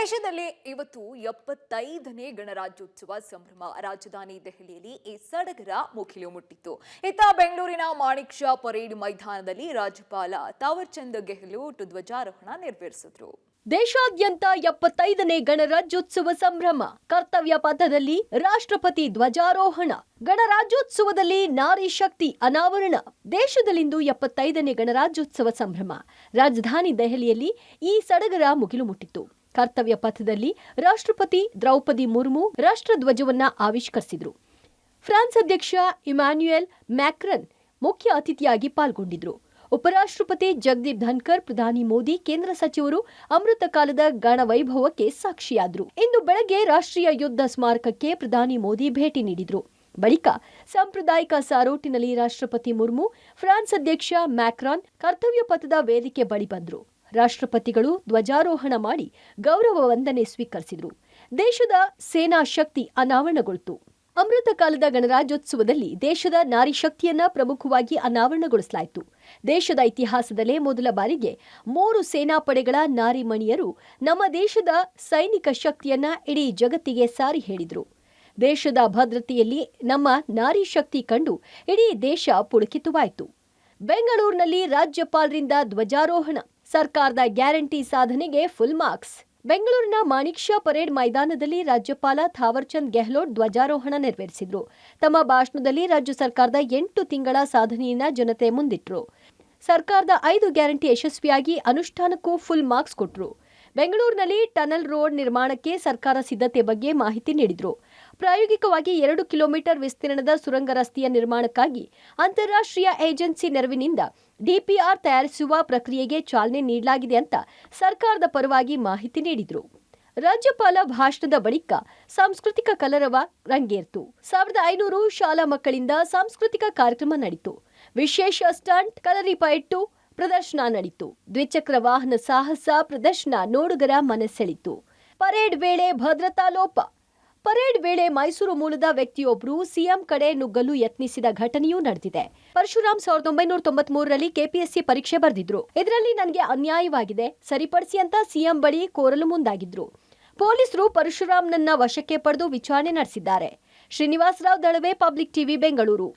ದೇಶದಲ್ಲಿ ಇವತ್ತು 75ನೇ ಗಣರಾಜ್ಯೋತ್ಸವ ಸಂಭ್ರಮ. ರಾಜಧಾನಿ ದೆಹಲಿಯಲ್ಲಿ ಈ ಸಡಗರ ಮುಗಿಲು ಮುಟ್ಟಿತ್ತು. ಇತ್ತ ಬೆಂಗಳೂರಿನ ಮಾಣಿಕ್ ಷಾ ಪರೇಡ್ ಮೈದಾನದಲ್ಲಿ ರಾಜ್ಯಪಾಲ ತಾವರ್ ಚಂದ್ ಗೆಹ್ಲೋಟ್ ಧ್ವಜಾರೋಹಣ ನೆರವೇರಿಸಿದರು. ದೇಶಾದ್ಯಂತ 75ನೇ ಗಣರಾಜ್ಯೋತ್ಸವ ಸಂಭ್ರಮ. ಕರ್ತವ್ಯ ಪಥದಲ್ಲಿ ರಾಷ್ಟ್ರಪತಿ ಧ್ವಜಾರೋಹಣ. ಗಣರಾಜ್ಯೋತ್ಸವದಲ್ಲಿ ನಾರಿ ಶಕ್ತಿ ಅನಾವರಣ. ದೇಶದಲ್ಲಿಂದು 75ನೇ ಗಣರಾಜ್ಯೋತ್ಸವ ಸಂಭ್ರಮ. ರಾಜಧಾನಿ ದೆಹಲಿಯಲ್ಲಿ ಈ ಸಡಗರ ಮುಗಿಲು ಮುಟ್ಟಿತ್ತು. ಕರ್ತವ್ಯ ಪಥದಲ್ಲಿ ರಾಷ್ಟ್ರಪತಿ ದ್ರೌಪದಿ ಮುರ್ಮು ರಾಷ್ಟ್ರಧ್ವಜವನ್ನ ಆವಿಷ್ಕರಿಸಿದ್ರು. ಫ್ರಾನ್ಸ್ ಅಧ್ಯಕ್ಷ ಇಮ್ಯಾನ್ಯುಯಲ್ ಮ್ಯಾಕ್ರನ್ ಮುಖ್ಯ ಅತಿಥಿಯಾಗಿ ಪಾಲ್ಗೊಂಡಿದ್ರು. ಉಪರಾಷ್ಟ್ರಪತಿ ಜಗದೀಪ್ ಧನ್ಕರ್, ಪ್ರಧಾನಿ ಮೋದಿ, ಕೇಂದ್ರ ಸಚಿವರು ಅಮೃತ ಕಾಲದ ಗಣವೈಭವಕ್ಕೆ ಸಾಕ್ಷಿಯಾದರು. ಇಂದು ಬೆಳಗ್ಗೆ ರಾಷ್ಟ್ರೀಯ ಯುದ್ಧ ಸ್ಮಾರಕಕ್ಕೆ ಪ್ರಧಾನಿ ಮೋದಿ ಭೇಟಿ ನೀಡಿದ್ರು. ಬಳಿಕ ಸಾಂಪ್ರದಾಯಿಕ ಸಾರೋಟಿನಲ್ಲಿ ರಾಷ್ಟ್ರಪತಿ ಮುರ್ಮು, ಫ್ರಾನ್ಸ್ ಅಧ್ಯಕ್ಷ ಮ್ಯಾಕ್ರಾನ್ ಕರ್ತವ್ಯ ಪಥದ ವೇದಿಕೆ ಬಳಿ ಬಂದರು. ರಾಷ್ಟ್ರಪತಿಗಳು ಧ್ವಜಾರೋಹಣ ಮಾಡಿ ಗೌರವ ವಂದನೆ ಸ್ವೀಕರಿಸಿದರು. ದೇಶದ ಸೇನಾ ಶಕ್ತಿ ಅನಾವರಣಗೊಳಿತು. ಅಮೃತ ಕಾಲದ ಗಣರಾಜ್ಯೋತ್ಸವದಲ್ಲಿ ದೇಶದ ನಾರಿ ಶಕ್ತಿಯನ್ನ ಪ್ರಮುಖವಾಗಿ ಅನಾವರಣಗೊಳಿಸಲಾಯಿತು. ದೇಶದ ಇತಿಹಾಸದಲ್ಲೇ ಮೊದಲ ಬಾರಿಗೆ 3 ಸೇನಾಪಡೆಗಳ ನಾರಿಮಣಿಯರು ನಮ್ಮ ದೇಶದ ಸೈನಿಕ ಶಕ್ತಿಯನ್ನ ಇಡೀ ಜಗತ್ತಿಗೆ ಸಾರಿ ಹೇಳಿದ್ರು. ದೇಶದ ಭದ್ರತೆಯಲ್ಲಿ ನಮ್ಮ ನಾರಿ ಶಕ್ತಿ ಕಂಡು ಇಡೀ ದೇಶ ಪುಳಕಿತವಾಯಿತು. ಬೆಂಗಳೂರಿನಲ್ಲಿ ರಾಜ್ಯಪಾಲರಿಂದ ಧ್ವಜಾರೋಹಣ. ಸರ್ಕಾರದ ಗ್ಯಾರಂಟಿ ಸಾಧನೆಗೆ ಫುಲ್ ಮಾರ್ಕ್ಸ್. ಬೆಂಗಳೂರಿನ ಮಾಣಿಕ್ ಷಾ ಪರೇಡ್ ಮೈದಾನದಲ್ಲಿ ರಾಜ್ಯಪಾಲ ಥಾವರ್ ಚಂದ್ ಗೆಹ್ಲೋಟ್ ಧ್ವಜಾರೋಹಣ ನೆರವೇರಿಸಿದ್ರು. ತಮ್ಮ ಭಾಷಣದಲ್ಲಿ ರಾಜ್ಯ ಸರ್ಕಾರದ 8 ತಿಂಗಳ ಸಾಧನೆಯನ್ನ ಜನತೆ ಮುಂದಿಟ್ರು. ಸರ್ಕಾರದ 5 ಗ್ಯಾರಂಟಿ ಯಶಸ್ವಿಯಾಗಿ ಅನುಷ್ಠಾನಕ್ಕೂ ಫುಲ್ ಮಾರ್ಕ್ಸ್ ಕೊಟ್ರು. ಬೆಂಗಳೂರಿನಲ್ಲಿ ಟನಲ್ ರೋಡ್ ನಿರ್ಮಾಣಕ್ಕೆ ಸರ್ಕಾರ ಸಿದ್ಧತೆ ಬಗ್ಗೆ ಮಾಹಿತಿ ನೀಡಿದ್ರು. ಪ್ರಾಯೋಗಿಕವಾಗಿ 2 ಕಿಲೋಮೀಟರ್ ವಿಸ್ತೀರ್ಣದ ಸುರಂಗ ರಸ್ತೆಯ ನಿರ್ಮಾಣಕ್ಕಾಗಿ ಅಂತಾರಾಷ್ಟ್ರೀಯ ಏಜೆನ್ಸಿ ನೆರವಿನಿಂದ ಡಿಪಿಆರ್ ತಯಾರಿಸುವ ಪ್ರಕ್ರಿಯೆಗೆ ಚಾಲನೆ ನೀಡಲಾಗಿದೆ ಅಂತ ಸರ್ಕಾರದ ಪರವಾಗಿ ಮಾಹಿತಿ ನೀಡಿದ್ರು. ರಾಜ್ಯಪಾಲ ಭಾಷಣದ ಬಳಿಕ ಸಾಂಸ್ಕೃತಿಕ ಕಲರವ ರಂಗೇರ್ತು. 1500 ಶಾಲಾ ಮಕ್ಕಳಿಂದ ಸಾಂಸ್ಕೃತಿಕ ಕಾರ್ಯಕ್ರಮ ನಡೆಯಿತು. ವಿಶೇಷ ಸ್ಟಂಟ್, ಕಲರಿಪಯಟ್ಟು ಪ್ರದರ್ಶನ ನಡೆಯಿತು. ದ್ವಿಚಕ್ರ ವಾಹನ ಸಾಹಸ ಪ್ರದರ್ಶನ ನೋಡುಗರ ಮನಸೆಳೆಯಿತು. ಪರೇಡ್ ವೇಳೆ ಭದ್ರತಾ ಲೋಪ. ಪರೇಡ್ ವೇಳೆ ಮೈಸೂರು ಮೂಲದ ವ್ಯಕ್ತಿಯೊಬ್ಬರು ಸಿಎಂ ಕಡೆ ನುಗ್ಗಲು ಯತ್ನಿಸಿದ ಘಟನೆಯೂ ನಡೆದಿದೆ. ಪರಶುರಾಮ್ 1993ರಲ್ಲಿ ಕೆಪಿಎಸ್ಸಿ ಪರೀಕ್ಷೆ ಬರೆದಿದ್ರು. ಇದರಲ್ಲಿ ನನಗೆ ಅನ್ಯಾಯವಾಗಿದೆ, ಸರಿಪಡಿಸಿ ಅಂತ ಸಿಎಂ ಬಳಿ ಕೋರಲು ಮುಂದಾಗಿದ್ರು. ಪೊಲೀಸರು ಪರಶುರಾಮ್ನನ್ನ ವಶಕ್ಕೆ ಪಡೆದು ವಿಚಾರಣೆ ನಡೆಸಿದ್ದಾರೆ. Srinivasa Rao Dalave, public TV, Bengaluru.